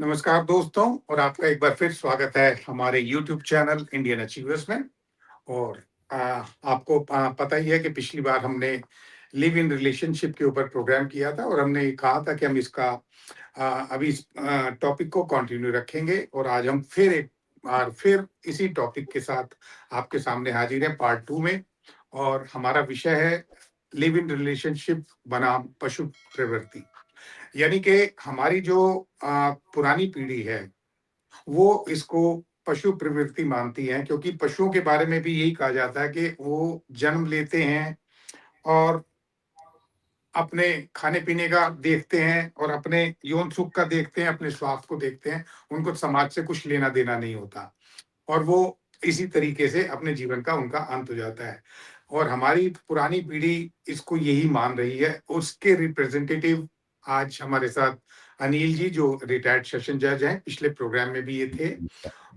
नमस्कार दोस्तों और आपका एक बार फिर स्वागत है हमारे यूट्यूब चैनल इंडियन अचीवर्स में। और आ, आपको पता ही है कि पिछली बार हमने लिव इन रिलेशनशिप के ऊपर प्रोग्राम किया था और हमने ये कहा था कि हम इसका अभी इस टॉपिक को कंटिन्यू रखेंगे और आज हम फिर एक बार फिर इसी टॉपिक के साथ आपके सामने हाजिर हैं पार्ट 2 में। और हमारा विषय है लिव इन रिलेशनशिप बनाम पशु प्रवृत्ति। यानी कि हमारी जो पुरानी पीढ़ी है, वो इसको पशु प्रवृत्ति मानती है, क्योंकि पशुओं के बारे में भी यही कहा जाता है कि वो जन्म लेते हैं और अपने खाने-पीने का देखते हैं और अपने यौन सुख का देखते हैं, अपने स्वास्थ्य को देखते हैं। उनको समाज से कुछ लेना-देना नहीं होता और वो इसी तरीके से अपने जीवन का उनका अंत हो जाता है। और हमारी पुरानी पीढ़ी इसको यही मान रही है। उसके रिप्रेजेंटेटिव आज हमारे साथ अनिल जी, जो रिटायर्ड सेशन जज हैं, पिछले प्रोग्राम में भी ये थे।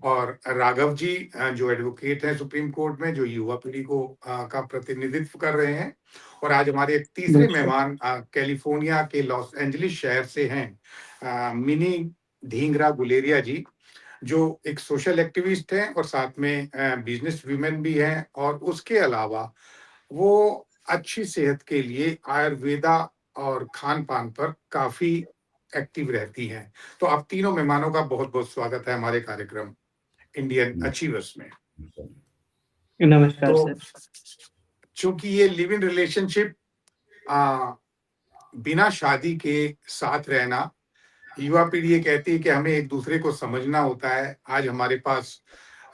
और राघव जी, जो एडवोकेट हैं सुप्रीम कोर्ट में, जो युवा पीढ़ी को का प्रतिनिधित्व कर रहे हैं। और आज हमारे एक तीसरे बिल्कुल। मेहमान कैलिफोर्निया के लॉस एंजलिस शहर से हैं, मिनी ढींगरा गुलेरिया जी, जो एक सोशल एक्टिविस्ट हैं और साथ में बिजनेस वीमेन भी हैं। और उसके अलावा वो अच्छी सेहत के लिए आयुर्वेदा और खान-पान पर काफ़ी एक्टिव रहती हैं। तो आप तीनों मेहमानों का बहुत-बहुत स्वागत है हमारे कार्यक्रम इंडियन अचीवर्स में। नमस्कार तो सर। चूँकि ये लिव इन रिलेशनशिप अ, बिना शादी के साथ रहना, युवा पीढ़ी ये कहती है कि हमें एक-दूसरे को समझना होता है। आज हमारे पास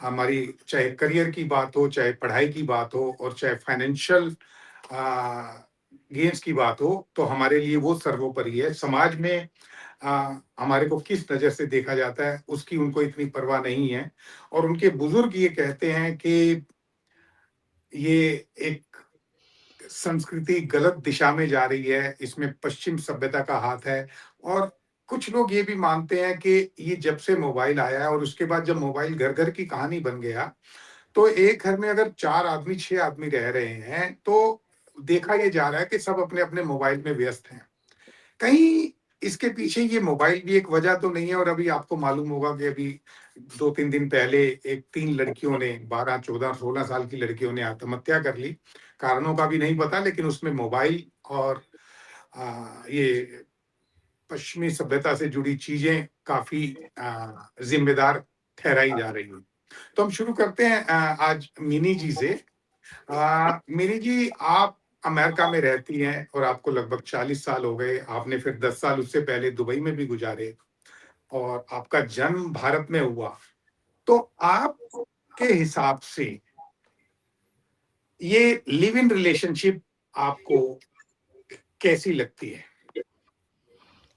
हमारी चाहे करियर की बात हो, चाहे पढ़ाई की बात हो और चाहे फाइनेंशियल गेन्स की बात हो, तो हमारे लिए वो सर्वोपरि है। समाज में हमारे को किस नज़र से देखा जाता है, उसकी उनको इतनी परवाह नहीं है। और उनके बुजुर्ग ये कहते हैं कि ये एक संस्कृति गलत दिशा में जा रही है, इसमें पश्चिम सभ्यता का हाथ है। और कुछ लोग ये भी मानते हैं कि ये जब से मोबाइल आया है और उसके बाद जब मोबाइल घर-घर की कहानी बन गया, तो एक घर में अगर 4 आदमी, 6 आदमी रह रहे हैं, तो देखा ये जा रहा है कि सब अपने-अपने मोबाइल में व्यस्त हैं। कहीं इसके पीछे ये मोबाइल भी एक वजह तो नहीं है। और अभी आपको मालूम होगा कि अभी 2-3 दिन पहले एक 3 लड़कियों ने 12, 14, 16 साल की लड़कियों ने आत्महत्या कर ली। कारणों का भी नहीं पता, लेकिन उसमें मोबाइल और ये पश्चिमी सभ्यता से जुड़ी चीज़ें काफ़ी ज़िम्मेदार ठहराई जा रही हैं। तो हम शुरू करते हैं आज मिनी जी से। मिनी जी, आप अमेरिका में रहती हैं और आपको लगभग 40 साल हो गए। आपने फिर 10 साल उससे पहले दुबई में भी गुज़ारे और आपका जन्म भारत में हुआ। तो आपके हिसाब से ये लिव इन रिलेशनशिप आपको कैसी लगती है?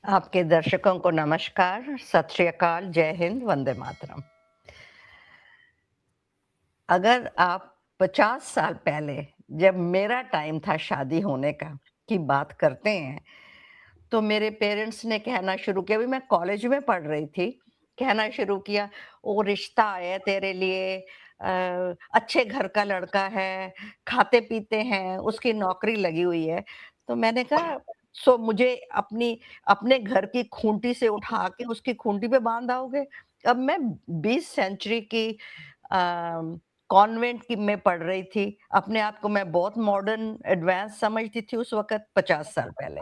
आपके दर्शकों को नमस्कार, सत श्री अकाल, जय हिंद, वंदे मातरम। अगर आप 50 साल पहले, जब मेरा टाइम था शादी होने का, की बात करते हैं, तो मेरे पेरेंट्स ने कहना शुरू किया, अभी मैं कॉलेज में पढ़ रही थी, कहना शुरू किया, "ओ रिश्ता आया तेरे लिए, अच्छे घर का लड़का है, खाते-पीते हैं, उसकी नौकरी लगी हुई है।" तो मैंने कहा, "सो मुझे अपने घर की खूंटी से उठा के उसकी खूंटी पे बाँध आओगे?" अब मैं 20 सेंचुरी की कॉन्वेंट की में पढ़ रही थी। अपने आप को मैं बहुत मॉडर्न एडवांस समझती थी उस वक़्त 50 साल पहले।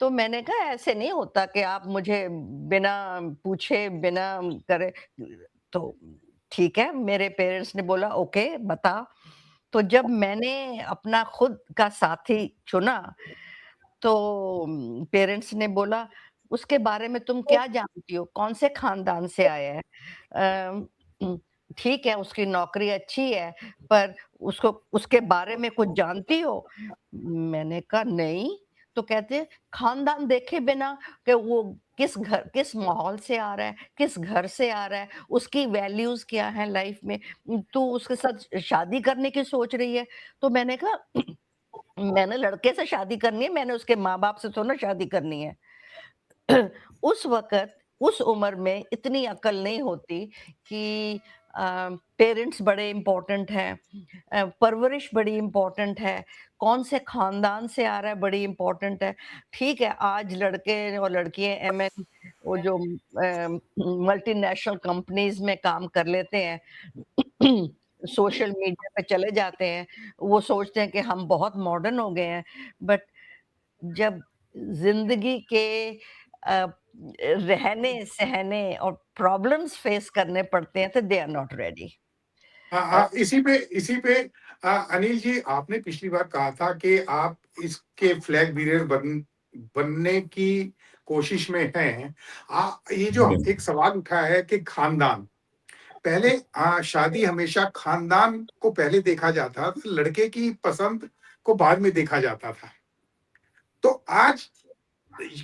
तो मैंने कहा ऐसे नहीं होता कि आप मुझे बिना पूछे, बिना करे। तो ठीक है, मेरे पेरेंट्स ने बोला ओके बता। तो जब मैंने अपना खुद का साथी चुना, तो पेरेंट्स ने बोला, "उसके बारे में तुम क्या जानती हो? कौन से खानदान से आया है? उम, ठीक है, उसकी नौकरी अच्छी है, पर उसको उसके बारे में कुछ जानती हो?" मैंने कहा, "नहीं।" तो कहते हैं, "खानदान देखे बिना कि वो किस माहौल से आ रहा है, किस घर से आ रहा है, उसकी वैल्यूज़ क्या हैं लाइफ में, तू उसके साथ शादी करने की सोच रही है?" तो मैंने कहा मैंने लड़के से शादी करनी है, मैंने उसके माँ-बाप से थोड़ी ना शादी करनी है। उस वक़्त, उस उम्र में इतनी अक्ल नहीं होती कि पेरेंट्स बड़े इम्पोर्टेंट हैं, परवरिश बड़ी इम्पोर्टेंट है, कौन से खानदान से आ रहा है बड़ी इम्पोर्टेंट है। ठीक है, आज लड़के और लड़कियाँ वो जो मल्टीनेशनल कंपनीज में काम कर लेते हैं, सोशल मीडिया पे चले जाते हैं, वो सोचते हैं कि हम बहुत मॉडर्न हो गए हैं, बट जब ज़िंदगी के रहने-सहने और प्रॉब्लम्स फेस करने पड़ते हैं, तो दे आर नॉट रेडी। और इसी पे अनिल जी, आपने पिछली बार कहा था कि आप इसके फ्लैग बीरर बनने की कोशिश में हैं। ये जो एक सवाल उठा है कि खानदान, पहले शादी हमेशा खानदान को पहले देखा जाता था, लड़के की पसंद को बाद में देखा जाता था। तो आज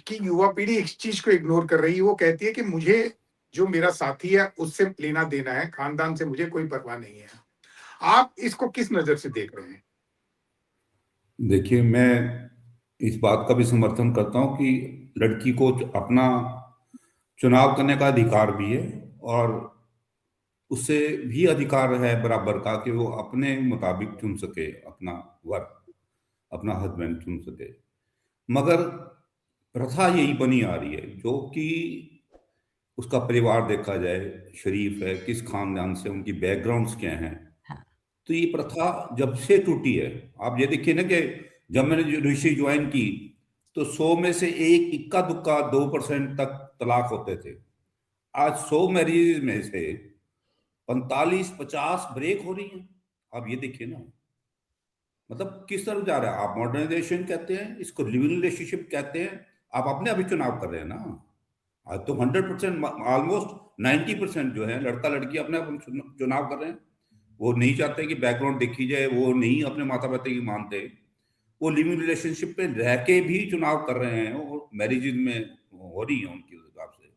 की युवा पीढ़ी इस चीज को इग्नोर कर रही है। वो कहती है कि मुझे जो मेरा साथी है उससे लेना देना है, खानदान से मुझे कोई परवाह नहीं है। आप इसको किस नजर से देख रहे हैं? देखिए, मैं इस बात का भी समर्थन करता हूँ कि लड़की को अपना चुनाव करने का अधिकार भी है, और उससे भी अधिकार है बराबर का कि वो अपने मुताबिक चुन सके अपना वर, अपना हस्बैंड चुन सके। मगर प्रथा यही बनी आ रही है, जो कि उसका परिवार देखा जाए शरीफ है, किस खानदान से, उनकी बैकग्राउंड्स क्या हैं, हाँ, तो ये प्रथा जब से टूटी है। आप ये देखिए ना कि जब मैंने जो ऋषि ज्वाइन की, तो 100 में से एक इक्का दुक्का 2% तक तलाक होते थे। आज 100 मैरिज में से 45-50 ब्रेक हो रही हैं। आप ये देखिए ना, मतलब किस तरफ जा रहा है। आप मॉडर्नाइजेशन कहते हैं, इसको लिविंग रिलेशनशिप कहते हैं, आप अपने अभी चुनाव कर रहे हैं ना। आज तो 100%, ऑलमोस्ट 90% जो है लड़का लड़की अपने आप चुनाव कर रहे हैं। वो नहीं चाहते कि बैकग्राउंड देखी जाए, वो नहीं अपने माता पिता की मानते, वो लिविंग रिलेशनशिप पे रह के भी चुनाव कर रहे हैं, और मैरिजेज में हो रही है उनके हिसाब से।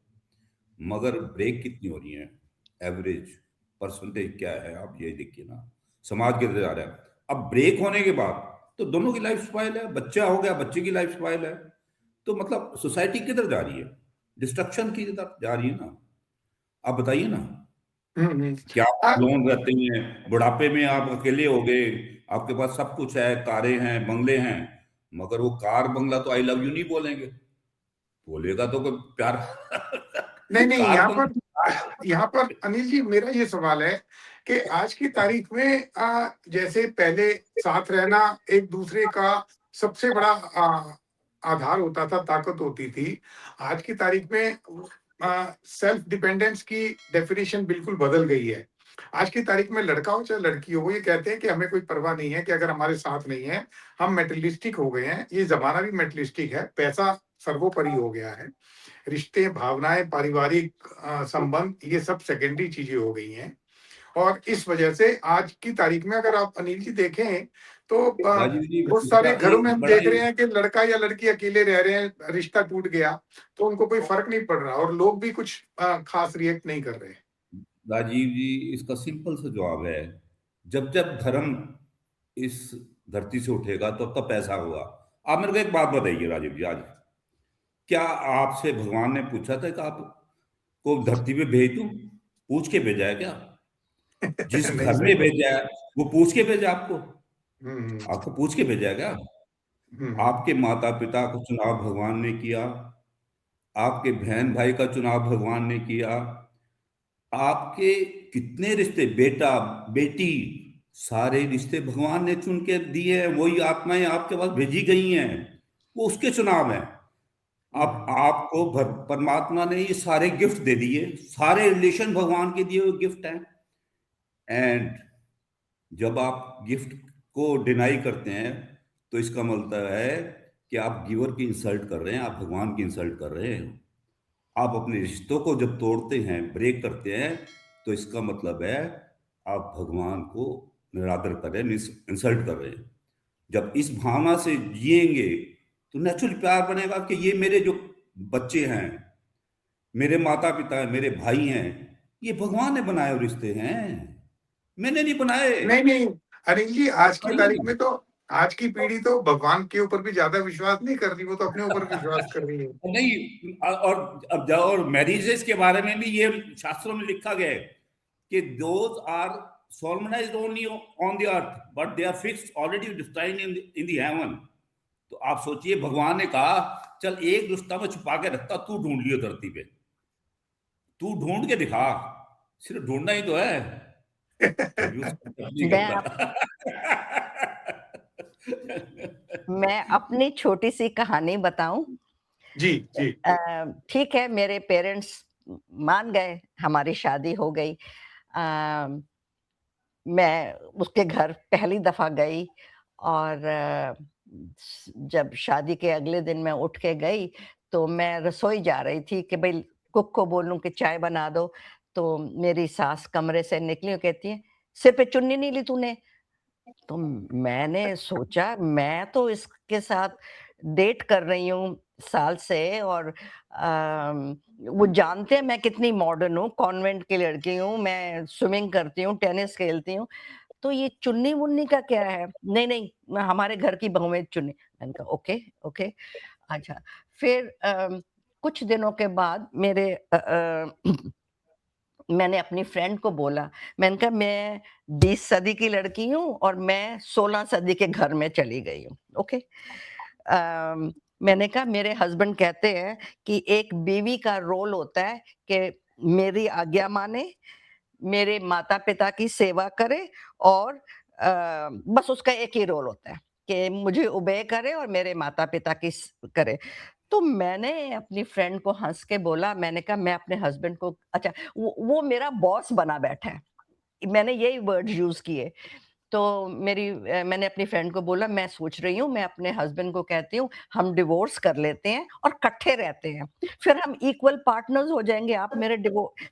मगर ब्रेक कितनी हो रही है, एवरेज परसेंटेज क्या है, आप ये देखिए ना। समाज किधर जा रहा है। अब ब्रेक होने के बाद तो दोनों की लाइफ स्पाइल है, बच्चा हो गया, बच्चे की लाइफ स्पाइल है। तो मतलब सोसाइटी किधर जा रही है, डिस्ट्रक्शन की तरफ जा रही है ना। आप बताइए ना, हम्म। क्या आप आ, लोन रहते हैं, बुढ़ापे में आप अकेले हो गए, आपके पास सब कुछ है, कारें हैं, बंगले हैं, मगर वो कार बंगला तो आई लव यू नहीं बोलेंगे। बोलेगा तो कोई प्यार नहीं नहीं, कार बंगला। यहाँ पर अनिल जी, मेरा ये सवाल है कि आज की तारीख में जैसे पहले साथ रहना एक दूसरे का सबसे बड़ा आधार होता था, ताकत होती थी। आज की तारीख में सेल्फ डिपेंडेंस की डेफिनेशन बिल्कुल बदल गई है। आज की तारीख में लड़का हो चाहे लड़की हो, वो ये कहते हैं कि हमें कोई परवाह नहीं है कि अगर हमारे साथ नहीं है, हम मेटेरियलिस्टिक हो गए हैं। ये जमाना भी मेटेरियलिस्टिक है, पैसा सर्वोपरि हो गया है। रिश्ते, भावनाएं, पारिवारिक संबंध, ये सब सेकेंडरी चीजें हो गई हैं। और इस वजह से आज की तारीख में अगर आप अनिल जी देखें, तो राजीव जी, बहुत इसका सारे घरों में एक हम बड़ा देख रहे हैं कि लड़का या लड़की अकेले रह रहे हैं, रिश्ता टूट गया तो उनको कोई फर्क नहीं पड़ रहा, और लोग भी कुछ खास रिएक्ट नहीं कर रहे। राजीव जी, इसका सिंपल सा जवाब है, जब जब धर्म इस धरती से उठेगा तब तब पैसा होगा। आप मेरे को एक बात बताइए राजीव जी, आज क्या आपसे भगवान ने पूछा था कि आपको धरती पे भेज दूं? पूछ के भेजा है क्या? जिस नहीं, घर सही में बात। भेजा है वो पूछ के भेजा आपको? हम्म। आपको पूछ के भेजा है क्या? हम्म। आपके माता पिता का चुनाव भगवान ने किया, आपके बहन भाई का चुनाव भगवान ने किया, आपके कितने रिश्ते, बेटा बेटी, सारे रिश्ते भगवान ने चुन के दिए हैं। वही आत्माएं आपके पास भेजी गई हैं, वो उसके चुनाव है। अब हम्म। आपको परमात्मा ने ये सारे गिफ्ट दे दिए, सारे रिलेशन भगवान के दिए हुए गिफ्ट हैं। एंड जब आप गिफ्ट को डिनाई करते हैं, तो इसका मतलब है कि आप गिवर की इंसल्ट कर रहे हैं, आप भगवान की इंसल्ट कर रहे हैं। आप अपने रिश्तों को जब तोड़ते हैं, ब्रेक करते हैं, तो इसका मतलब है आप भगवान को निरादर कर रहे हैं, इंसल्ट कर रहे हैं। जब इस भावना से जिएंगे तो नेचुरल प्यार बनेगा कि ये मेरे जो बच्चे हैं, मेरे माता पिता हैं, मेरे भाई हैं, ये भगवान ने बनाए हुए रिश्ते हैं, मैंने नहीं बनाए। नहीं नहीं, अनिल जी, आज की तारीख भाई, में तो आज की पीढ़ी तो भगवान के ऊपर भी ज्यादा विश्वास नहीं कर रही, वो तो अपने ऊपर विश्वास कर रही है। नहीं, और अब और मैरिजेस के बारे में भी ये शास्त्रों में लिखा गया है कि those are solemnized only on the earth but they are fixed already destined in the heaven। तो आप सोचिए, भगवान ने कहा चल एक रुस्ता में छुपा के रखता, तू ढूंढ लियो धरती पे, तू ढूंढ के दिखा, सिर्फ ढूंढना ही तो है, कभी उसको नहीं मैं करता। मैं अपनी छोटी सी कहानी बताऊं। जी जी। ठीक है, मेरे पेरेंट्स मान गए, हमारी शादी हो गई। मैं उसके घर पहली दफा गई और जब शादी के अगले दिन मैं उठ के गई तो मैं रसोई जा रही थी कि भाई कुक को बोलूं कि चाय बना दो। तो मेरी सास कमरे से निकली और कहती है, सिर पे चुन्नी नहीं ली तूने? तो मैंने सोचा मैं तो इसके साथ डेट कर रही हूँ साल से और वो जानते हैं मैं कितनी मॉडर्न हूँ, कॉन्वेंट की लड़की हूँ, मैं स्विमिंग करती हूँ, टेनिस खेलती हूँ, तो ये चुन्नी-वुन्नी का क्या है? नहीं, नहीं, हमारे घर की बहू में चुन्नी। मैंने कहा ओके, ओके, अच्छा। फिर कुछ दिनों के बाद मैंने अपनी फ्रेंड को बोला, मैंने कहा मैं 20 सदी की लड़की हूँ और मैं 16 सदी के घर में चली गई हूँ, ओके। मैंने कहा मेरे हस्बैंड कहते हैं कि एक बीवी का रोल होता है कि मेरी आज्ञा माने, मेरे माता-पिता की सेवा करे और बस उसका एक ही रोल होता है कि मुझे ओबे करे और मेरे माता-पिता की करे। तो मैंने अपनी फ्रेंड को हँस के बोला, मैंने कहा मैं अपने हस्बैंड को अच्छा वो मेरा बॉस बना बैठा है। मैंने यही वर्ड्स यूज़ किए। तो मैंने अपनी फ्रेंड को बोला मैं सोच रही हूँ मैं अपने हस्बैंड को कहती हूँ हम डिवोर्स कर लेते हैं और इकट्ठे रहते हैं। फिर हम इक्वल पार्टनर्स हो जाएँगे, आप मेरे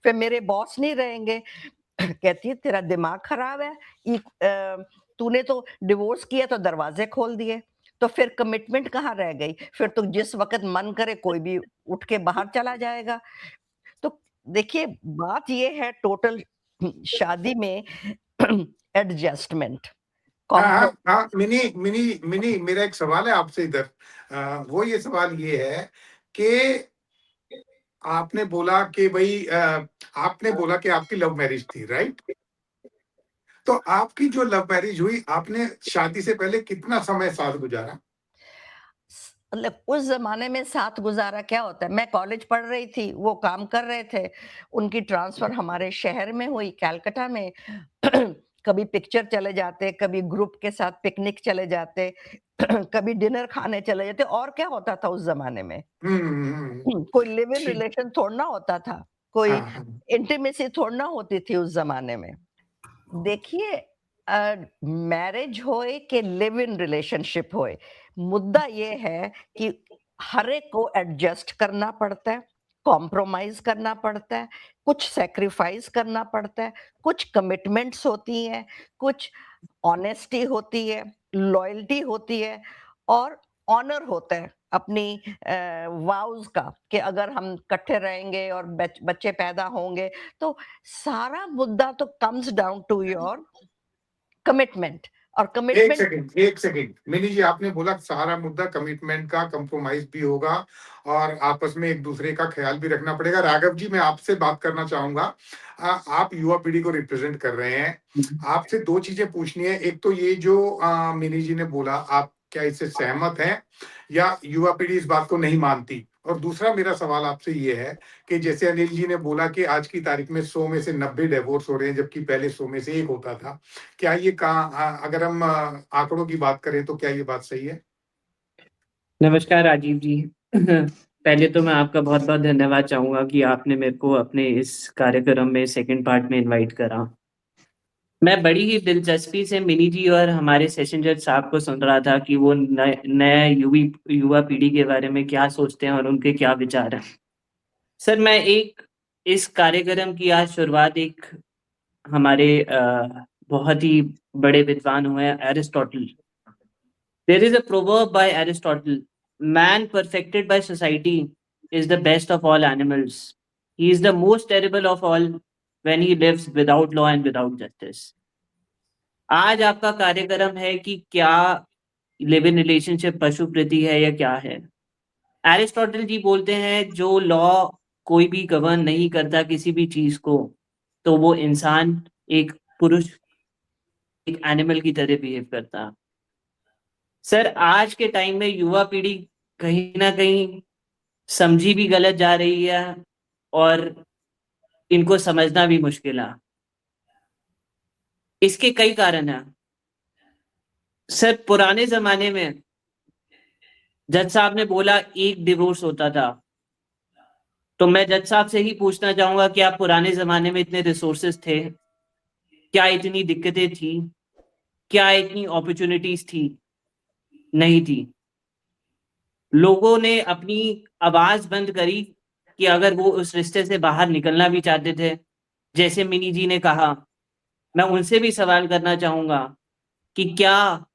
फिर मेरे बॉस नहीं रहेंगे। कहती है तेरा दिमाग खराब है, तूने तो डिवोर्स किया तो दरवाजे खोल दिए, तो फिर कमिटमेंट कहाँ रह गई? फिर तो जिस वक़्त मन करे कोई भी उठ के बाहर चला जाएगा। तो देखिए बात ये है टोटल शादी में एडजस्टमेंट, हाँ कॉम्प्रो हाँ हाँ, मिनी मिनी मिनी मेरा एक सवाल है आपसे इधर। वो ये सवाल ये है कि आपने बोला कि भाई आपने बोला कि आपकी लव मैरिज थी, राइट? तो आपकी जो लव मैरिज हुई, आपने शादी से पहले कितना समय साथ गुजारा? मतलब उस ज़माने में साथ गुज़ारा क्या होता है? मैं कॉलेज पढ़ रही थी, वो काम कर रहे थे। उनकी ट्रांसफ़र हमारे शहर में हुई, कलकत्ता में। कभी पिक्चर चले जाते, कभी ग्रुप के साथ पिकनिक चले जाते, कभी डिनर खाने चले जाते और क्या होता था उस ज़माने में? हुँ। कोई लिव इन ठीक। रिलेशन थोड़ा ना होता था, कोई हाँ, हाँ। इंटीमेसी थोड़ा ना होती थी उस ज़माने में। देखिए मैरिज होए कि लिव इन रिलेशनशिप होए, मुद्दा ये है कि हर एक को एडजस्ट करना पड़ता है, कॉम्प्रोमाइज़ करना पड़ता है, कुछ सैक्रिफाइस करना पड़ता है, कुछ कमिटमेंट्स होती हैं, कुछ ऑनेस्टी होती है, लॉयल्टी होती है और ऑनर होता है अपनी वाउज़ का कि अगर हम इकट्ठे रहेंगे और बच्चे पैदा होंगे, तो सारा मुद्दा तो comes down to your commitment और कमिटमेंट एक सेकंड। मिनी जी, आपने बोला सारा मुद्दा कमिटमेंट का, कंप्रोमाइज़ भी होगा और आपस में एक-दूसरे का ख़्याल भी रखना पड़ेगा। राघव जी, मैं आपसे बात करना चाहूँगा। आप युवा पीढ़ी को रिप्रेज़ेंट कर रहे हैं। आपसे 2 चीज़ें पूछनी है। एक तो ये जो मिनी जी ने बोला, आप क्या इससे सहमत हैं या युवा पीढ़ी इस बात को नहीं मानती? और दूसरा मेरा सवाल आपसे ये है कि जैसे अनिल जी ने बोला कि आज की तारीख में 100 में से 90 डिवोर्स हो रहे हैं, जबकि पहले 100 में से 1 होता था। क्या ये अगर हम आंकड़ों की बात करें तो क्या ये बात सही है? नमस्कार राजीव जी। पहले तो मैं आपका बहुत-बहुत धन्यवाद चाहूँगा कि आपने मेरे को अपने इस कार्यक्रम में सेकंड पार्ट में इनवाइट करा। मैं बड़ी ही दिलचस्पी से मिनी जी और हमारे सेशन जज साहब को सुन रहा था कि वो नए युवा पीढ़ी के बारे में क्या सोचते हैं और उनके क्या विचार हैं। सर मैं इस कार्यक्रम की आज शुरुआत एक हमारे बहुत ही बड़े विद्वान हुए हैं Aristotle. There is a proverb by Aristotle, man perfected by society is the best of all animals. He is the most terrible of all when he lives without law and without justice. आज आपका कार्यक्रम है कि क्या live in relationship पशु प्रति है या क्या है। एरिस्टोटल जी बोलते हैं जो लॉ कोई भी गवर्न नहीं करता किसी भी चीज को, तो वो इंसान एक पुरुष एक एनिमल की तरह बिहेव करता। सर आज के टाइम में युवा पीढ़ी कहीं ना कहीं समझी भी गलत जा रही है और इनको समझना भी मुश्किल है। इसके कई कारण हैं सर। पुराने जमाने में जज साहब ने बोला एक डिवोर्स होता था, तो मैं जज साहब से ही पूछना चाहूंगा कि आप पुराने जमाने में इतने रिसोर्सेस थे, क्या इतनी दिक्कतें थी, क्या इतनी अपॉर्चुनिटीज थी? नहीं थी। लोगों ने अपनी आवाज बंद करी कि अगर वो उस रिश्ते से बाहर निकलना भी चाहते थे, जैसे मिनी जी ने कहा, मैं उनसे भी सवाल करना चाहूंगा कि क्या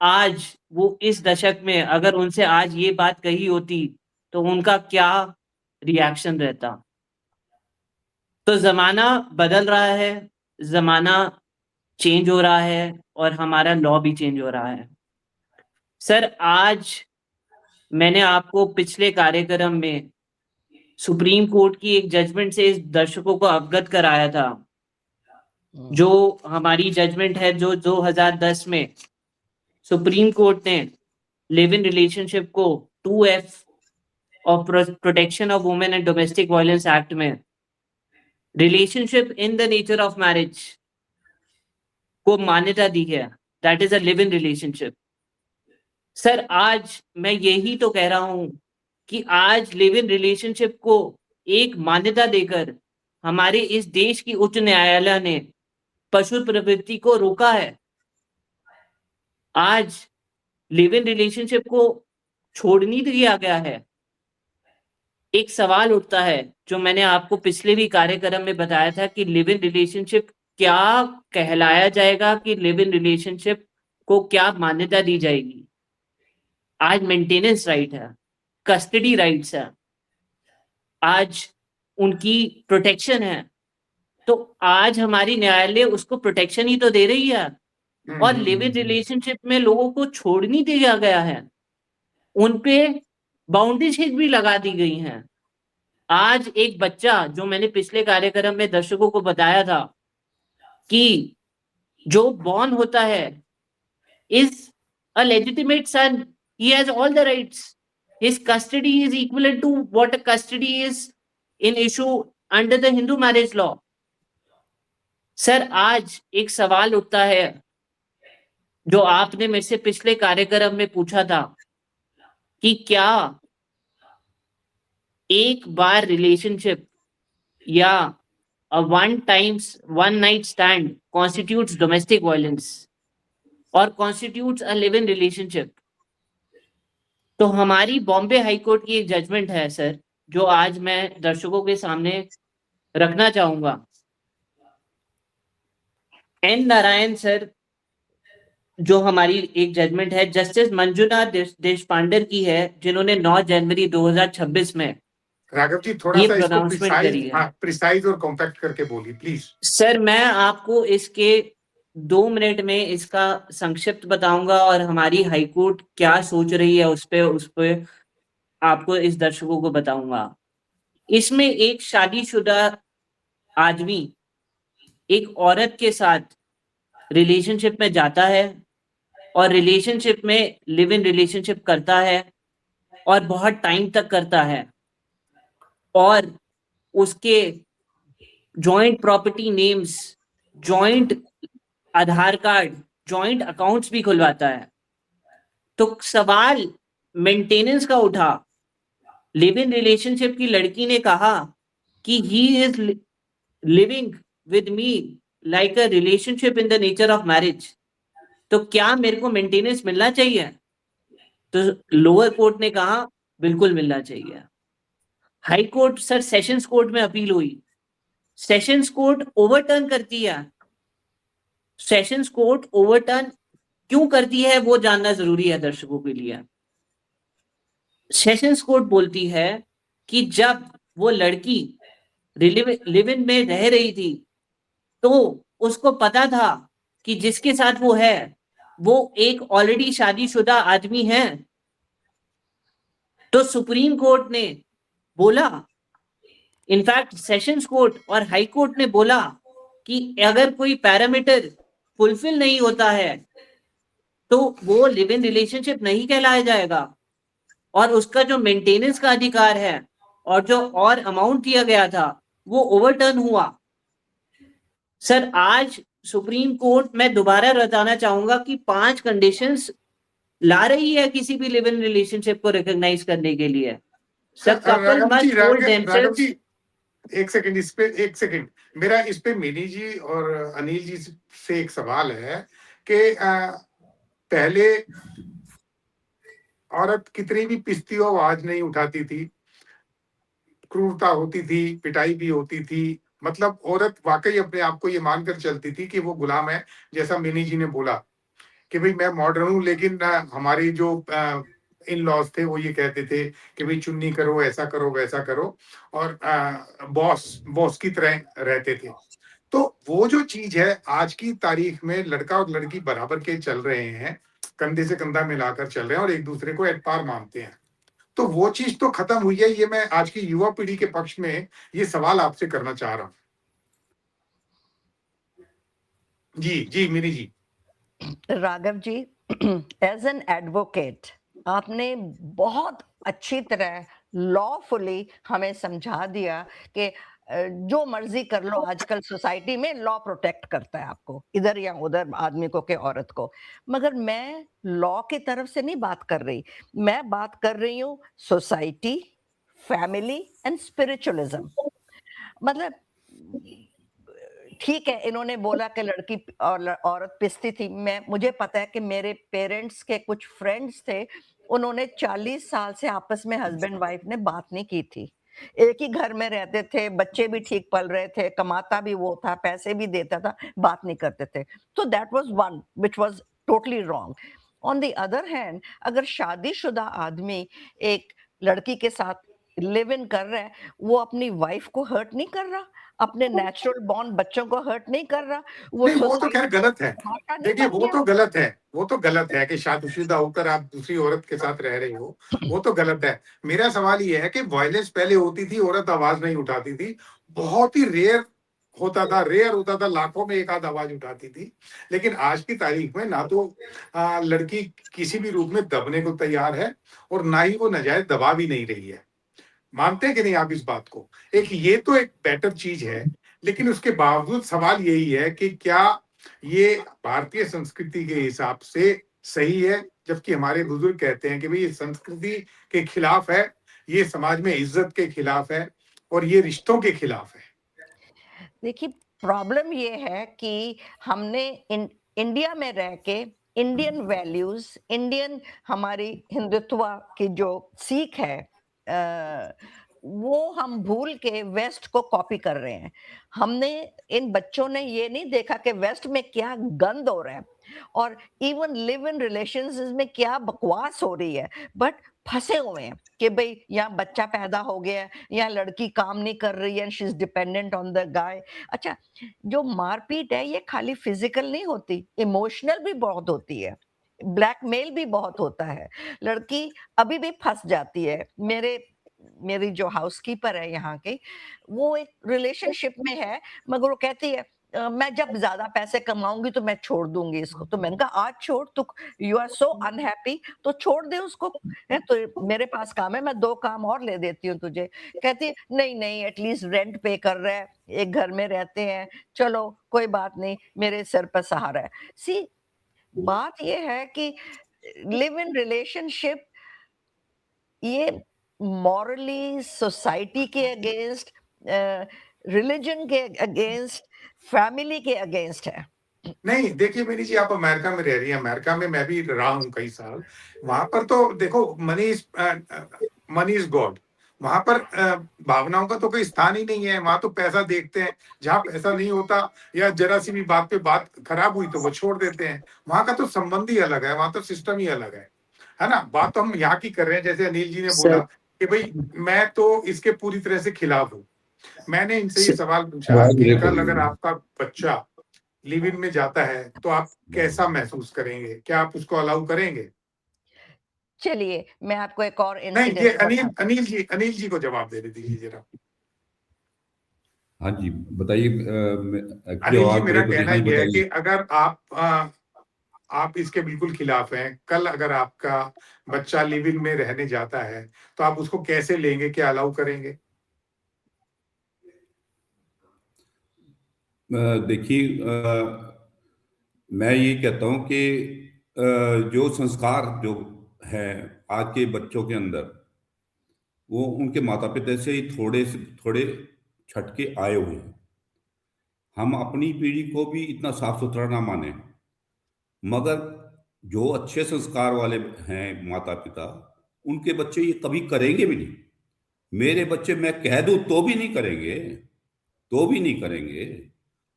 आज वो इस दशक में अगर उनसे आज ये बात कही होती तो उनका क्या रिएक्शन रहता? तो जमाना बदल रहा है, जमाना चेंज हो रहा है और हमारा लॉ भी चेंज हो रहा है। सर, आज मैंने आपको पिछले कार्यक्रम में सुप्रीम कोर्ट की एक जजमेंट से इस दर्शकों को अवगत कराया था, जो हमारी जजमेंट है जो 2010 में सुप्रीम कोर्ट ने लिव इन रिलेशनशिप को 2F of Protection of Women and Domestic Violence Act में relationship in the nature of marriage को मान्यता दी है, that is a live in relationship. Sir, आज मैं यही तो कह रहा हूं कि आज लिव इन रिलेशनशिप को एक मान्यता देकर हमारे इस देश की उच्च न्यायालय ने पशु प्रवृत्ति को रोका है। आज लिव इन रिलेशनशिप को छोड़ नहीं दिया गया है। एक सवाल उठता है जो मैंने आपको पिछले भी कार्यक्रम में बताया था कि लिव इन रिलेशनशिप क्या कहलाया जाएगा, कि लिव इन रिलेशनशिप को क्या मान्यता दी जाएगी। आज मेंटेनेंस राइट है, कस्टडी राइट्स है, आज उनकी प्रोटेक्शन है, तो आज हमारी न्यायालय उसको प्रोटेक्शन ही तो दे रही है। और लिव इन रिलेशनशिप में लोगों को छोड़ नहीं दिया गया है, उनपे बाउंड्रीज भी लगा दी गई हैं। आज एक बच्चा, जो मैंने पिछले कार्यक्रम में दर्शकों को बताया था कि जो बॉर्न होता है is a legitimate son, he has all the rights, his custody is equivalent to what a custody is in issue under the Hindu marriage law. Sir, आज एक सवाल उठता है जो आपने मेरे से पिछले कार्यक्रम में पूछा था कि क्या एक बार रिलेशनशिप या one night stand constitutes domestic violence और constitutes a live in relationship? तो हमारी बॉम्बे हाई कोर्ट की एक जजमेंट है सर, जो आज मैं दर्शकों के सामने रखना चाहूंगा। एन नारायण सर, जो हमारी एक जजमेंट है जस्टिस मंजुनाथ देशपांडे की है, जिन्होंने 9 जनवरी 2026 में राघव जी थोड़ा ये सा इसको प्रोनाउंसमेंट करी है। प्रिसाइज और कॉम्पैक्ट करके बोलिए प्लीज। सर, मैं आपको इसके 2 मिनट में इसका संक्षिप्त बताऊंगा और हमारी हाईकोर्ट क्या सोच रही है उस पे आपको इस दर्शकों को बताऊंगा। इसमें एक शादीशुदा आदमी एक औरत के साथ रिलेशनशिप में जाता है और रिलेशनशिप में लिव इन रिलेशनशिप करता है और बहुत टाइम तक करता है और उसके जॉइंट प्रॉपर्टी नेम्स, जॉइंट आधार कार्ड, जॉइंट अकाउंट्स भी खुलवाता है। तो सवाल मेंटेनेंस का उठा। लिव इन रिलेशनशिप की लड़की ने कहा कि he is living with me like a relationship in the nature of marriage, तो क्या मेरे को मेंटेनेंस मिलना चाहिए? तो लोअर कोर्ट ने कहा बिल्कुल मिलना चाहिए। High court, sir, sessions court में अपील हुई, सेशंस कोर्ट ओवरटर्न करती है। सेशंस कोर्ट ओवरटर्न क्यों करती है वो जानना जरूरी है दर्शकों के लिए। सेशंस कोर्ट बोलती है कि जब वो लड़की लिव इन में रह रही थी तो उसको पता था कि जिसके साथ वो है वो एक ऑलरेडी शादीशुदा आदमी है। तो सुप्रीम कोर्ट ने बोला, इनफैक्ट सेशंस कोर्ट और हाई कोर्ट ने बोला कि अगर कोई पैरामीटर फुलफिल नहीं होता है तो वो लिव इन रिलेशनशिप नहीं कहलाया जाएगा और उसका जो मेंटेनेंस का अधिकार है और जो और अमाउंट दिया गया था वो ओवरटर्न हुआ। सर आज सुप्रीम कोर्ट मैं दोबारा बताना चाहूंगा कि 5 कंडीशंस ला रही है किसी भी लिव इन रिलेशनशिप को रिकॉग्नाइज करने के लिए। The couple must hold Raghav themselves. जी, एक सेकंड इस पे, एक सेकंड। मेरा इस पे मिनी जी और अनिल जी से एक सवाल है कि पहले औरत कितनी भी पिसती हो आवाज नहीं उठाती थी, क्रूरता होती थी, पिटाई भी होती थी, मतलब औरत वाकई अपने आप को ये मानकर चलती थी कि वो गुलाम है। जैसा मिनी जी ने बोला कि भाई मैं मॉडर्न हूँ, लेकिन हमारी जो इन लॉज थे वो ये कहते थे कि भाई चुन्नी करो, ऐसा करो, वैसा करो, और बॉस बॉस की तरह रहते थे। तो वो जो चीज है, आज की तारीख में लड़का और लड़की बराबर के चल रहे हैं, कंधे से कंधा मिलाकर चल रहे हैं और एक दूसरे को एट पार मानते हैं। तो वो चीज तो खत्म हुई है। ये मैं आज की युवा पीढ़ी के पक्ष में ये सवाल आपसे करना चाह रहा हूँ। जी जी Mini ji. Raghav ji, as an advocate आपने बहुत अच्छी तरह लॉफुली हमें समझा दिया कि जो मर्जी कर लो, आजकल सोसाइटी में लॉ प्रोटेक्ट करता है आपको, इधर या उधर आदमी को के औरत को। मगर मैं लॉ की तरफ से नहीं बात कर रही, मैं बात कर रही हूँ सोसाइटी, फैमिली एंड स्पिरिचुअलिज्म। मतलब ठीक है, इन्होंने बोला कि लड़की और औरत पिसती थी। मुझे पता है कि मेरे पेरेंट्स के कुछ फ्रेंड्स थे, उन्होंने 40 साल से आपस में हस्बैंड वाइफ ने बात नहीं की थी। एक ही घर में रहते थे, बच्चे भी ठीक पल रहे थे, कमाता भी वो था, पैसे भी देता था, बात नहीं करते थे। तो that was one which was totally wrong. On the other hand, अगर शादीशुदा आदमी एक लड़की के साथ लिव इन कर रहा है, वो अपनी वाइफ को हर्ट नहीं कर रहा, अपने नेचुरल बॉर्न बच्चों को हर्ट नहीं कर रहा, वो नहीं, वो तो सोसाइटी खैर गलत है। भाषा नहीं देखिए, बन वो गया। तो गलत है, वो तो गलत है कि शादीशुदा होकर आप दूसरी औरत के साथ रह रहे हो, वो तो गलत है। मेरा सवाल ये है कि वायलेंस पहले होती थी, औरत आवाज नहीं उठाती थी, बहुत ही रेयर होता था, लाखों में एक आध आवाज उठाती थी। लेकिन आज की तारीख में ना तो लड़की किसी भी रूप में दबने को तैयार है, और ना ही वो नाजायज दबा भी नहीं रही है। मानते हैं कि नहीं आप इस बात को? एक ये तो एक बेटर चीज है, लेकिन उसके बावजूद सवाल यही है कि क्या ये भारतीय संस्कृति के हिसाब से सही है? जबकि हमारे बुजुर्ग कहते हैं कि भाई ये संस्कृति के खिलाफ है, ये समाज में इज्जत के खिलाफ है, और ये रिश्तों के खिलाफ है। देखिए, प्रॉब्लम ये है कि हमने इंडिया में रह के इंडियन वैल्यूज, इंडियन हमारी हिंदुत्व की जो सीख है, वो हम भूल के वेस्ट को कॉपी कर रहे हैं। हमने इन बच्चों ने ये नहीं देखा कि वेस्ट में क्या गंद हो रहा है, और इवन लिव इन रिलेशंस में क्या बकवास हो रही है, बट फंसे हुए हैं कि भाई यहाँ बच्चा पैदा हो गया है, यहाँ लड़की काम नहीं कर रही है, she is dependent on the guy. अच्छा, जो मारपीट है ये खाली फिजिकल नहीं होती, इमोशनल भी बहुत होती है, ब्लैकमेल भी बहुत होता है। लड़की अभी भी फंस जाती है। मेरी जो हाउसकीपर है यहाँ की, वो एक रिलेशनशिप में है, मगर वो कहती है मैं जब ज्यादा पैसे कमाऊंगी तो मैं छोड़ दूंगी इसको। तो मैंने कहा आज छोड़, तू यू आर सो अनहैप्पी तो छोड़ दे उसको, है तो मेरे पास काम है, मैं 2 काम और ले देती हूँ तुझे। कहती है नहीं नहीं, एटलीस्ट रेंट पे कर रहा है, एक घर में रहते हैं, चलो कोई बात नहीं, मेरे सर पर सहारा है। सी, बात ये है कि लिव इन रिलेशनशिप ये मॉरली सोसाइटी के अगेंस्ट, रिलीजन के अगेंस्ट, फैमिली के अगेंस्ट है। नहीं, देखिए मेरी जी, आप अमेरिका में रह रही हैं, अमेरिका में मैं भी रहा हूँ कई साल। वहां पर तो देखो, मनी इज गॉड। वहां पर भावनाओं का तो कोई स्थान ही नहीं है। वहां तो पैसा देखते हैं, जहां पैसा नहीं होता या जरा सी भी बात पे बात खराब हुई तो वो छोड़ देते हैं। वहां का तो संबंध ही अलग है, वहां तो सिस्टम ही अलग है ना? बात तो हम यहाँ की कर रहे हैं। जैसे अनिल जी ने बोला सर कि भाई मैं तो इसके पूरी तरह से खिलाफ हूँ। मैंने इनसे ये सर सवाल पूछा कि कल अगर आपका बच्चा लिव इन में जाता है तो आप कैसा महसूस करेंगे? क्या आप उसको अलाउ करेंगे? चलिए, मैं आपको एक और नहीं, ये इंसिडेंट बताती हूँ। अनिल जी को जवाब दे दीजिए जरा। हाँ जी, बताइए। एक्चुअली अनिल जी, आवाज मेरा ब्रेक होती है। कहना हाँ जी, यह है कि बताइए। अगर आप आप इसके बिल्कुल खिलाफ हैं। कल अगर आपका बच्चा लिव इन में रहने जाता है, तो आप उसको कैसे लेंगे? क्या अलाउ करेंगे? देखिए, मैं ये कहता हूँ कि जो संस्कार जो है आज के बच्चों के अंदर, वो उनके माता पिता से ही थोड़े से थोड़े छटके आए हुए हैं। हम अपनी पीढ़ी को भी इतना साफ सुथरा ना माने, मगर जो अच्छे संस्कार वाले हैं माता पिता, उनके बच्चे ये कभी करेंगे भी नहीं। मेरे बच्चे मैं कह दूं तो भी नहीं करेंगे, तो भी नहीं करेंगे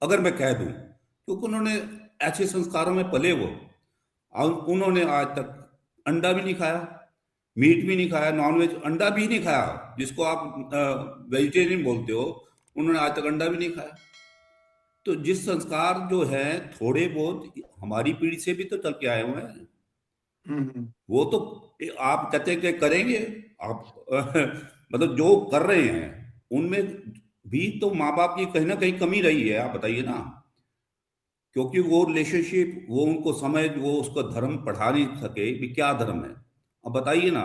अगर मैं कह दूं, क्योंकि उन्होंने ऐसे संस्कारों में पले वो, और उन्होंने आज तक अंडा भी नहीं खाया, मीट भी नहीं खाया, नॉनवेज अंडा भी नहीं खाया, जिसको आप वेजिटेरियन बोलते हो, उन्होंने आज तक अंडा भी नहीं खाया। तो जिस संस्कार जो है थोड़े बहुत हमारी पीढ़ी से भी तो चल के आए हुए हैं, वो तो आप कहते हैं कि करेंगे आप मतलब जो कर रहे हैं उनमें भी तो माँ बाप की कहीं ना कहीं कमी रही है, आप बताइए ना। क्योंकि वो रिलेशनशिप, वो उनको समझ, वो उसका धर्म पढ़ा नहीं सके भी क्या धर्म है। अब बताइए ना,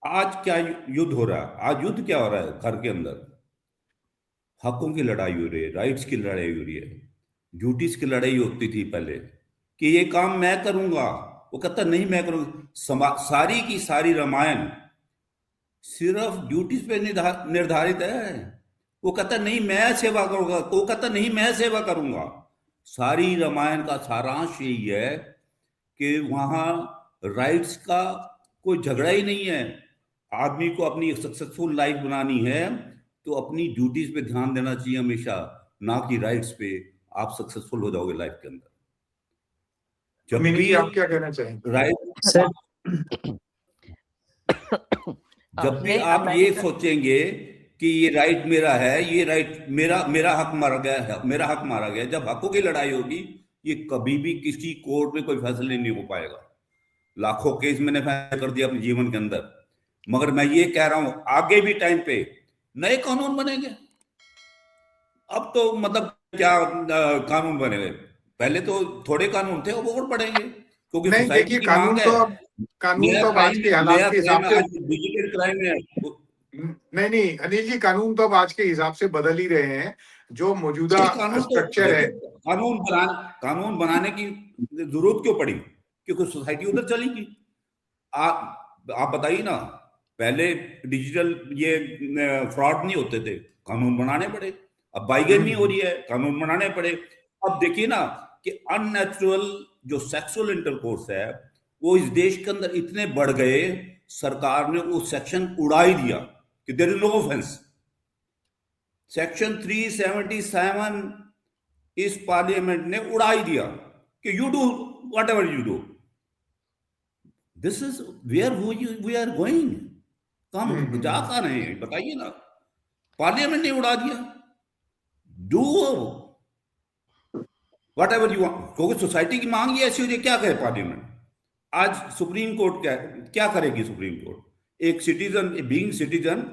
आज क्या युद्ध हो रहा है? आज युद्ध क्या हो रहा है? घर के अंदर हकों की लड़ाई हो रही है, राइट्स की लड़ाई हो रही है। ड्यूटीज की लड़ाई होती थी पहले कि ये काम मैं करूंगा, वो कहता नहीं मैं करूंगा। सारी की सारी रामायण सिर्फ ड्यूटीज पे निर्धारित है। वो कहता नहीं मैं सेवा करूंगा, तो वो कहता नहीं मैं सेवा करूंगा। सारी रामायण का सारांश यही है कि वहां राइट्स का कोई झगड़ा ही नहीं है। आदमी को अपनी सक्सेसफुल लाइफ बनानी है तो अपनी ड्यूटीज पे ध्यान देना चाहिए हमेशा, ना कि राइट्स पे। आप सक्सेसफुल हो जाओगे लाइफ के अंदर जब मीनी भी जी, आप क्या कहना चाहेंगे? राइट। सर जब भी नहीं, आप ये सोचेंगे कि ये राइट मेरा है, ये राइट मेरा मेरा हक मारा गया है, मेरा हक मारा गया, जब हकों की लड़ाई होगी, ये कभी भी किसी कोर्ट में कोई फैसले नहीं हो पाएगा। लाखों केस मैंने फैसला कर दिया अपने जीवन के अंदर, मगर मैं ये कह रहा हूं आगे भी टाइम पे नए कानून बनेंगे। अब तो मतलब क्या कानून बनेंगे? पहले तो थोड़े कानून थे, अब और बढ़ेंगे क्योंकि नहीं, सोसाइटी देखिए, की मांग है। कानून तो अब आज के हालात के हिसाब से, आज डिजिटल क्राइम है। नहीं नहीं अनिल जी, कानून तो अब आज के हिसाब से बदल ही रहे हैं। जो मौजूदा ये कानून तो स्ट्रक्चर है, देखो, कानून बनाने की जरूरत क्यों पड़ी? क्योंकि सोसाइटी उधर चली गई। आप बताइए ना, पहले डिजिटल ये फ्रॉड नहीं होते थे, कानून बनाने पड़े। अब बाइगेमी हो रही है, कानून बनाने पड़े। अब देखिए ना कि अननेचुरल जो सेक्सुअल इंटरकोर्स है वो इस देश के अंदर इतने बढ़ गए, सरकार ने वो सेक्शन उड़ा ही दिया कि there is no offence. Section 377 इस पार्लियामेंट ने उड़ा ही दिया कि you do whatever you do. This is where we are going. हम जा कहां रहे हैं बताइए ना? पार्लियामेंट ने उड़ा दिया। Do whatever you want, क्योंकि सोसाइटी की मांग ये ऐसी हो रही है। क्या करे पार्लियामेंट? आज सुप्रीम कोर्ट क्या करेगी? सुप्रीम कोर्ट एक सिटीजन, बीइंग सिटीजन,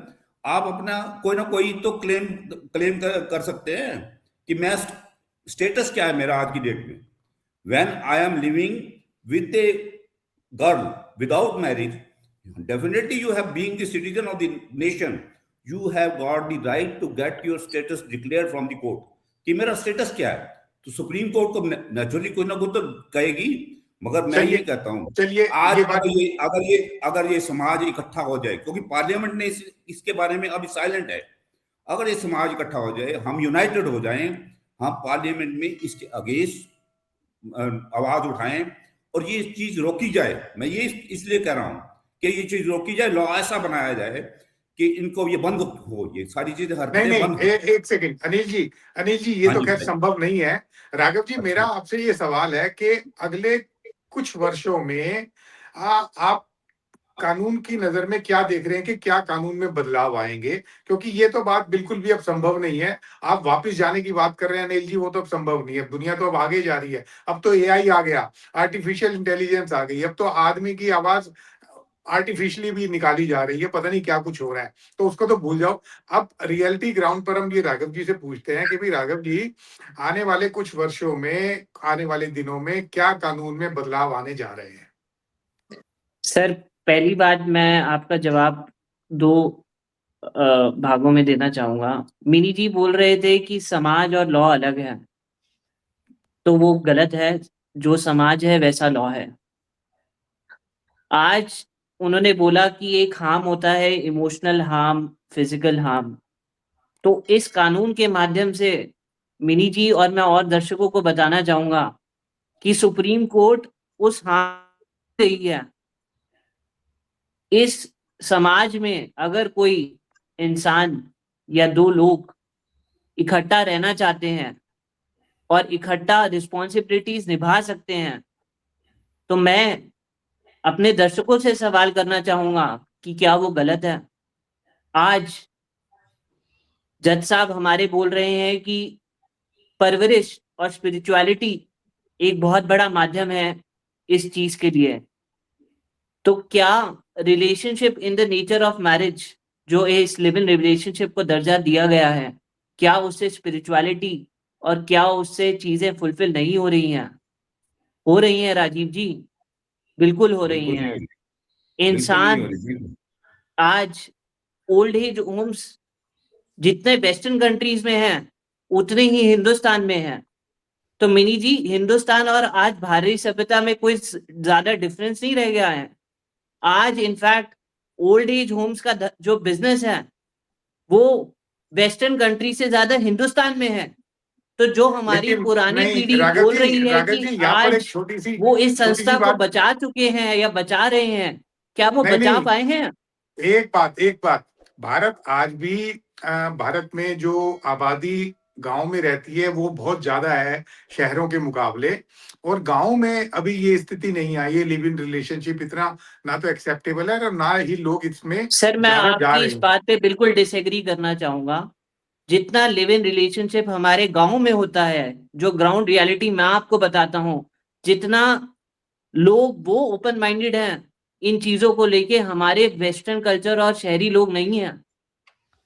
आप अपना कोई ना कोई तो क्लेम कर सकते हैं कि मैं स्टेटस क्या है मेरा आज की डेट में। When I am living with a girl without marriage, definitely you have, being the citizen of the nation, you have got the right to get your status declared from the court कि मेरा status क्या है। तो supreme court को naturally कोई ना कोई तो कहेगी। मगर मैं ये कहता हूं, चलिए, आज ये बात, अगर ये समाज इकट्ठा हो जाए, क्योंकि पार्लियामेंट ने इसके बारे में अभी साइलेंट है, अगर ये समाज इकट्ठा हो जाए, हम यूनाइटेड हो जाएं, हम पार्लियामेंट में इसके अगेंस्ट आवाज उठाएं और ये चीज रोकी जाए। मैं ये इसलिए कह रहा हूं कि ये चीज रोकी जाए, लॉ ऐसा बनाया जाए कि इनको ये बंद हो, ये सारी चीजें नहीं बंद हो। एक सेकंड अनिल जी, ये हाँ तो जी खैर भाई। संभव नहीं है। राघव जी, अच्छा। मेरा आपसे ये सवाल है कि अगले कुछ वर्षों में आप कानून की नजर में क्या देख रहे हैं कि क्या कानून में बदलाव आएंगे? क्योंकि ये तो बात बिल्कुल भी अब संभव नहीं है। आप वापस जाने की बात कर रहे हैं अनिल जी, वो तो अब संभव नहीं है। दुनिया तो अब आगे जा रही है। अब तो एआई आ गया, आर्टिफिशियल इंटेलिजेंस आ गई, अब तो आदमी की आवाज आर्टिफिशियली भी निकाली जा रही है, पता नहीं क्या कुछ हो रहा है, तो उसको तो भूल जाओ। अब रियलिटी ग्राउंड पर हम ये राघव जी से पूछते हैं कि भाई राघव जी, आने वाले कुछ वर्षों में, आने वाले दिनों में क्या कानून में बदलाव आने जा रहे हैं? सर, पहली बात मैं आपका जवाब 2 भागों में देना चाहूँगा। मिनी जी बोल रहे थे कि समाज और लॉ अलग है, तो वो गलत है, जो समाज है वैसा लॉ है। आज उन्होंने बोला कि एक हार्म होता है इमोशनल हार्म, फिज़िकल हार्म। तो इस कानून के माध्यम से मिनी जी और मैं और दर्शकों को बताना चाहूँगा कि सुप्रीम कोर्ट उस हार्म रही है। इस समाज में अगर कोई इंसान या 2 लोग इकट्ठा रहना चाहते हैं और इकट्ठा रिस्पॉन्सिबिलिटीज़ निभा सकते हैं, तो मैं अपने दर्शकों से सवाल करना चाहूँगा कि क्या वो गलत है? आज जज साहब हमारे बोल रहे हैं कि परवरिश और स्पिरिचुअलिटी एक बहुत बड़ा माध्यम है इस चीज़ के लिए। तो क्या relationship in the nature of marriage, जो इस लिव इन रिलेशनशिप को दर्जा दिया गया है, क्या उससे स्पिरिचुअलिटी और क्या उससे चीज़ें फुलफिल नहीं हो रही हैं? हो रही हैं राजीव जी, बिल्कुल हो रही बिल्कुल नहीं हैं। हो रही, बिल्कुल नहीं हो इंसान रही जी। आज ओल्ड एज होम्स जितने वेस्टर्न कंट्रीज़ में हैं, उतने ही हिंदुस्तान में हैं। तो मिनी जी, हिंदुस्तान और आज भारतीय सभ्यता में कोई ज़्यादा डिफरेंस नहीं रह गया है। आज इनफैक्ट ओल्ड एज होम्स का जो बिजनेस है, वो वेस्टर्न कंट्री से ज्यादा हिंदुस्तान में है। तो जो हमारी लेकिन पुरानी नहीं, पीढ़ी बोल रही है राघव कि जी, यहाँ पर एक आज वो इस छोटी सी संस्था को बात। बचा चुके हैं या बचा रहे हैं, क्या वो नहीं बचा नहीं, पाए हैं? एक बात, भारत आज भी, भारत में जो आबादी गांव में रहती है वो बहुत ज्यादा है शहरों के मुकाबले, और गांव में अभी ये स्थिति नहीं आई है, लिव इन रिलेशनशिप इतना ना तो एक्सेप्टेबल है और ना ही लोग इसमें सर, मैं ज्यादा जा आपकी रहे इस हैं। बात पे बिल्कुल डिसएग्री करना चाहूंगा। जितना लिव इन रिलेशनशिप हमारे गांव में होता है, जो ग्राउंड रियलिटी मैं आपको बताता हूँ, जितना लोग वो ओपन माइंडेड हैं इन चीजों को लेके, हमारे वेस्टर्न कल्चर और शहरी लोग नहीं हैं।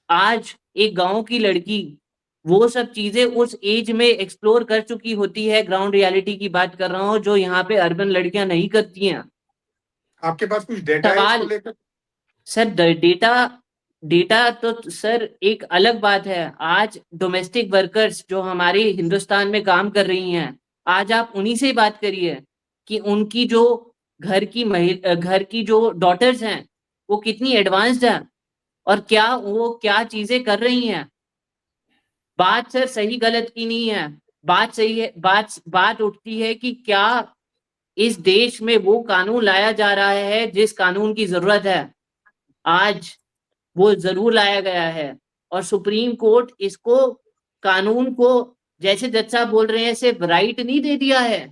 आज एक गांव की लड़की वो सब चीजें उस एज में एक्सप्लोर कर चुकी होती है, ग्राउंड रियलिटी की बात कर रहा हूँ, जो यहाँ पे अर्बन लड़कियां नहीं करती हैं। आपके पास कुछ डेटा है इसको सवाल लेकर? सर, डेटा डेटा तो सर एक अलग बात है। आज डोमेस्टिक वर्कर्स जो हमारे हिंदुस्तान में काम कर रही हैं, आज आप उन्हीं से बात करिए कि उनकी जो घर की जो डॉटर्स हैं, वो कितनी एडवांस्ड है और क्या वो क्या चीजें कर रही हैं। बात सर सही गलत की नहीं है, बात सही है, बात उठती है कि क्या इस देश में वो कानून लाया जा रहा है जिस कानून की जरूरत है। आज वो जरूर लाया गया है और सुप्रीम कोर्ट इसको, कानून को, जैसे जज साहब बोल रहे हैं, सिर्फ राइट नहीं दे दिया है,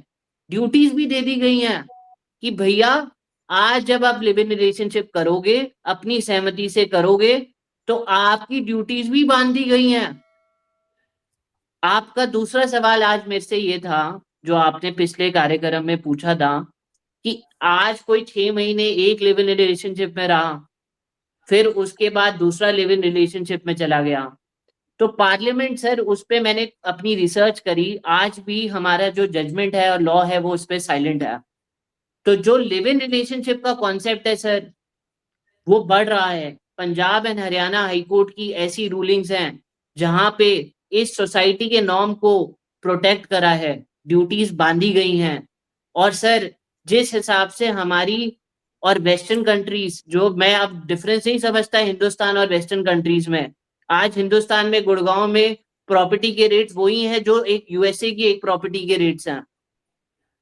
ड्यूटीज भी दे दी गई हैं कि भैया, आज जब आप लिव इन रिलेशनशिप करोगे, अपनी सहमति से करोगे, तो आपकी ड्यूटीज भी बांध दी गई हैं। आपका दूसरा सवाल आज मेरे से ये था, जो आपने पिछले कार्यक्रम में पूछा था, कि आज कोई 6 महीने एक लिव इन रिलेशनशिप में रहा, फिर उसके बाद दूसरा लिव इन रिलेशनशिप में चला गया। तो पार्लियामेंट सर, उस पे मैंने अपनी रिसर्च करी, आज भी हमारा जो जजमेंट है और लॉ है वो उस पे साइलेंट है। तो जो लिव इन रिलेशनशिप का कॉन्सेप्ट है सर, वो बढ़ रहा है। Punjab and Haryana high court की ऐसी रूलिंग्स हैं जहां पे इस सोसाइटी के नॉर्म को प्रोटेक्ट करा है, ड्यूटीज बांधी गई हैं। और सर, जिस हिसाब से हमारी और वेस्टर्न कंट्रीज, जो मैं अब डिफरेंस नहीं समझता हिंदुस्तान और वेस्टर्न कंट्रीज में, आज हिंदुस्तान में गुड़गांव में प्रॉपर्टी के रेट्स वही हैं जो एक यूएसए की एक प्रॉपर्टी के रेट्स हैं।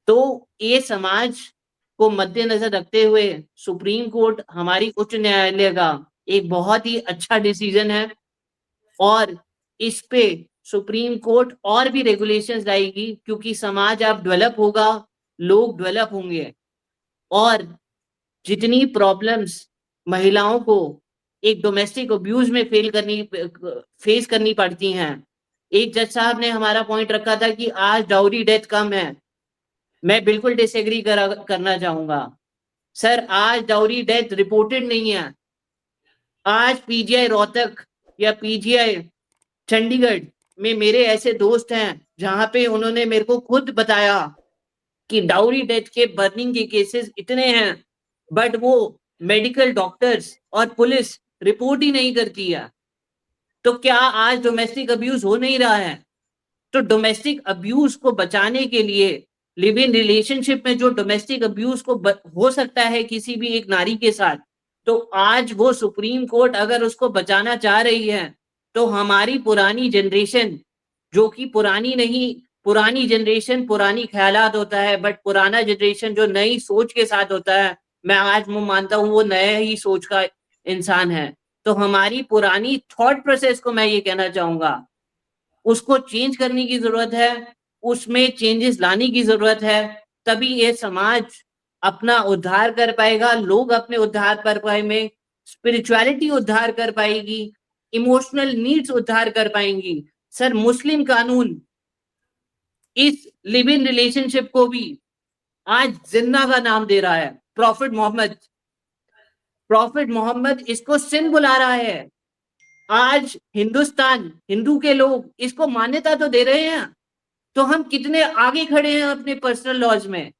तो ये समाज को मद्देनजर रखते हुए सुप्रीम कोर्ट, हमारी उच्च न्यायालय का एक बहुत ही अच्छा डिसीजन है और इस पे सुप्रीम कोर्ट और भी रेगुलेशंस लाएगी, क्योंकि समाज अब डेवलप होगा, लोग डेवलप होंगे और जितनी प्रॉब्लम्स महिलाओं को एक डोमेस्टिक अब्यूज में फेस करनी पड़ती हैं। एक जज साहब ने हमारा पॉइंट रखा था कि आज डाउरी डेथ कम है, मैं बिल्कुल डिसएग्री करना चाहूंगा। सर आज डाउरी डेथ रिपोर्टेड नहीं है। आज पीजीआई रोहतक या पीजीआई चंडीगढ़ में मेरे ऐसे दोस्त हैं जहां पे उन्होंने मेरे को खुद बताया कि डाउरी डेथ के बर्निंग के केसेस इतने हैं, बट वो मेडिकल डॉक्टर्स और पुलिस रिपोर्ट ही नहीं करती है। तो क्या आज डोमेस्टिक अब्यूज हो नहीं रहा है? तो डोमेस्टिक अब्यूज को बचाने के लिए लिव इन रिलेशनशिप में जो डोमेस्टिक अब्यूज को हो सकता है किसी भी एक नारी के साथ, तो आज वो सुप्रीम कोर्ट अगर उसको बचाना चाह रही है, तो हमारी पुरानी जनरेशन, जो कि पुरानी नहीं, पुरानी जनरेशन पुरानी ख्यालात होता है, बट पुराना जनरेशन जो नई सोच के साथ होता है, मैं आज मानता हूं वो नया ही सोच का इंसान है। तो हमारी पुरानी थॉट प्रोसेस को मैं ये कहना चाहूंगा, उसको चेंज करने की जरूरत है, उसमें चेंजेस लाने की जरूरत है, तभी ये समाज अपना उद्धार कर पाएगा, लोग अपने उद्धार कर पाएंगे, स्पिरिचुअलिटी उद्धार कर पाएगी, इमोशनल नीड्स उद्धार कर पाएंगी। सर मुस्लिम कानून इस लिव इन रिलेशनशिप को भी आज जिन्ना का नाम दे रहा है। प्रॉफिट मोहम्मद इसको सिन बुला रहा है। आज हिंदुस्तान, हिंदू के लोग इसको मान्यता तो दे रहे हैं, तो हम कितने आगे खड़े हैं अपने पर्सनल लॉज में।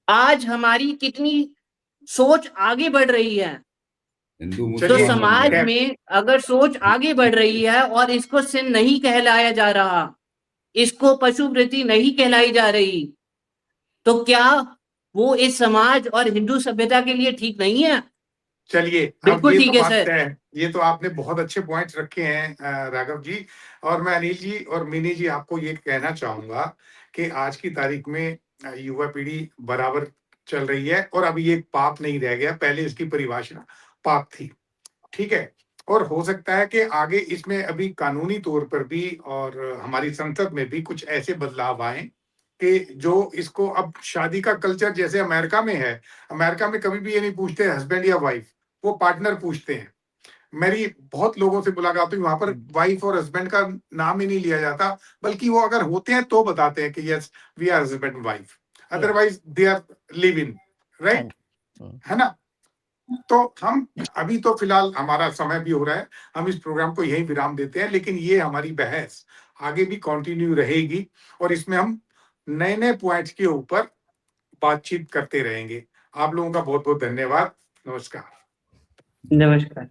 आज हमारी कितनी सोच आगे बढ़ रही है। तो समाज में अगर सोच आगे बढ़ रही है और इसको सिन नहीं कहलाया जा रहा, इसको पशुवृत्ति नहीं कहलाई जा रही, तो क्या वो इस समाज और हिंदू सभ्यता के लिए ठीक नहीं है? चलिए, बिल्कुल ठीक है सर। ये तो आपने बहुत अच्छे पॉइंट्स रखे हैं राघव जी। और मैं अनिल जी और मिनी जी आपको ये कहना चाहूंगा कि आज की तारीख में युवा पीढ़ी बराबर चल रही है और अभी ये पाप नहीं रह गया, पहले इसकी परिभाषा पाप थी, ठीक है। और हो सकता है कि आगे इसमें अभी कानूनी तौर पर भी और हमारी संसद में भी कुछ ऐसे बदलाव आए कि जो इसको, अब शादी का कल्चर जैसे अमेरिका में है, अमेरिका में कभी भी ये नहीं पूछते हस्बैंड या वाइफ, वो पार्टनर पूछते हैं। मेरी बहुत लोगों से मुलाकात हुई, वहां पर वाइफ और हस्बैंड का नाम ही नहीं लिया जाता, बल्कि वो अगर होते हैं तो बताते हैं कि yes we are husband and wife, otherwise they are live in, right, है ना। तो हम अभी तो फिलहाल हमारा समय भी हो रहा है, हम इस प्रोग्राम को यहीं विराम देते हैं, लेकिन ये हमारी बहस आगे भी कंटिन्यू रहेगी और इसमें हम नए नए पॉइंट्स के ऊपर बातचीत करते रहेंगे। आप लोगों का बहुत बहुत धन्यवाद। नमस्कार। नमस्कार।